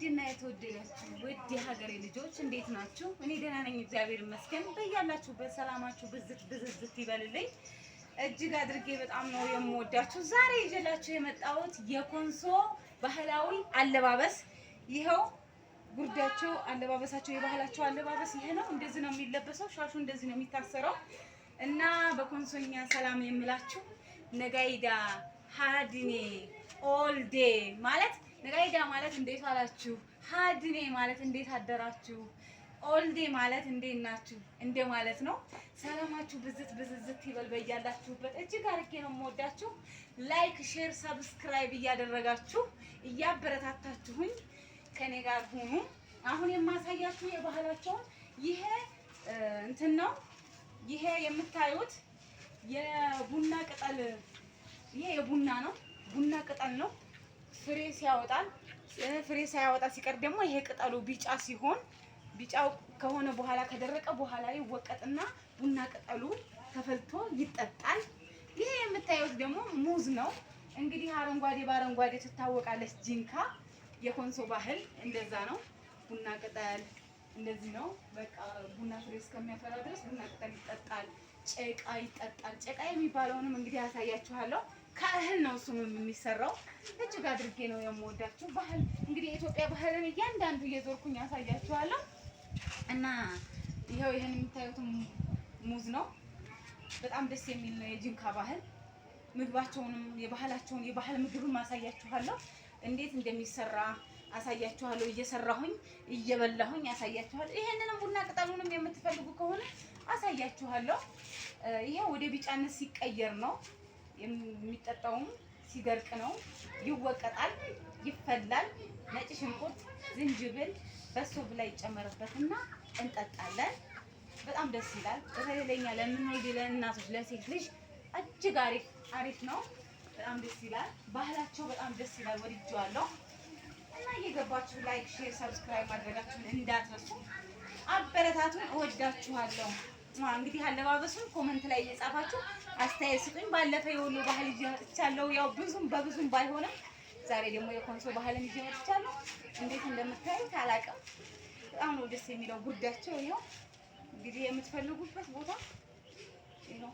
ውድና የተወደዳችሁ ውድ የሀገሬ ልጆች እንዴት ናችሁ? እኔ ደህና ነኝ፣ እግዚአብሔር ይመስገን። በያላችሁበት ሰላማችሁ ብዝት ይበልልኝ። እጅግ አድርጌ በጣም ነው የምወዳችሁ። ዛሬ ይዤላችሁ የመጣሁት የኮንሶ ባህላዊ አለባበስ ይኸው ጉርዳቸው አለባበሳቸው የባህላቸው አለባበስ ይሄ ነው። እንደዚህ ነው የሚለበሰው። ሻሹ እንደዚህ ነው የሚታሰረው እና በኮንሶኛ ሰላም የምላችሁ ነጋይዳ ሃድኔ ኦልዴ ማለት ነጋይዳ ማለት እንዴት ዋላችሁ፣ ሃድኔ ማለት እንዴት አደራችሁ፣ ኦልዴ ማለት እንዴት ናችሁ እንደ ማለት ነው። ሰላማችሁ ብዝት ይበል በያላችሁበት። እጅግ አድርጌ ነው የምወዳችሁ። ላይክ፣ ሼር፣ ሰብስክራይብ እያደረጋችሁ እያበረታታችሁኝ ከኔ ጋር ሁኑ። አሁን የማሳያችሁ የባህላቸውን ይሄ እንትን ነው። ይሄ የምታዩት የቡና ቅጠል፣ ይሄ የቡና ነው፣ ቡና ቅጠል ነው። ፍሬ ሲያወጣል፣ ፍሬ ሳያወጣ ሲቀር ደግሞ ይሄ ቅጠሉ ቢጫ ሲሆን ቢጫው ከሆነ በኋላ ከደረቀ በኋላ ይወቀጥና ቡና ቅጠሉ ተፈልቶ ይጠጣል። ይሄ የምታዩት ደግሞ ሙዝ ነው። እንግዲህ አረንጓዴ በአረንጓዴ ትታወቃለች ጂንካ። የኮንሶ ባህል እንደዛ ነው። ቡና ቅጠል እንደዚህ ነው። በቃ ቡና ፍሬ እስከሚያፈራ ድረስ ቡና ቅጠል ይጠጣል፣ ጨቃ ይጠጣል። ጨቃ የሚባለውንም እንግዲህ ያሳያችኋለሁ። ከእህል ነው እሱም የሚሰራው። እጅግ አድርጌ ነው የምወዳችሁ። ባህል እንግዲህ የኢትዮጵያ ባህልን እያንዳንዱ እየዞርኩኝ ያሳያችኋለሁ። እና ይኸው ይሄን የምታዩት ሙዝ ነው። በጣም ደስ የሚል ነው የጂንካ ባህል። ምግባቸውንም የባህላቸውን የባህል ምግብም አሳያችኋለሁ። እንዴት እንደሚሰራ አሳያችኋለሁ። እየሰራሁኝ እየበላሁኝ አሳያችኋለሁ። ይሄንንም ቡና ቅጠሉንም የምትፈልጉ ከሆነ አሳያችኋለሁ። ይሄ ወደ ቢጫነት ሲቀየር ነው የሚጠጣውም። ሲደርቅ ነው ይወቀጣል፣ ይፈላል። ነጭ ሽንኩርት፣ ዝንጅብል በሶ ላይ ይጨመርበትና እንጠጣለን። በጣም ደስ ይላል። በተለይ ለኛ ለምንወልድ ለእናቶች ለሴት ልጅ እጅግ አሪፍ ነው። በጣም ደስ ይላል። ባህላቸው በጣም ደስ ይላል። ወድጄዋለሁ። እና እየገባችሁ ላይክ፣ ሼር፣ ሰብስክራይብ ማድረጋችሁን እንዳትረሱ። አበረታቱን። እወዳችኋለሁ። እንግዲህ አለባበሱን ኮመንት ላይ እየጻፋችሁ አስተያየት ስጡኝ። ባለፈ የወሎ ባህል ይዤ መጥቻለሁ። ያው በብዙም ባይሆንም ዛሬ ደግሞ የኮንሶ ባህልን ይዤ መጥቻለሁ። እንዴት እንደምታዩት አላውቅም። በጣም ነው ደስ የሚለው ጉዳቸው። ይኸው እንግዲህ የምትፈልጉበት ቦታ ይኸው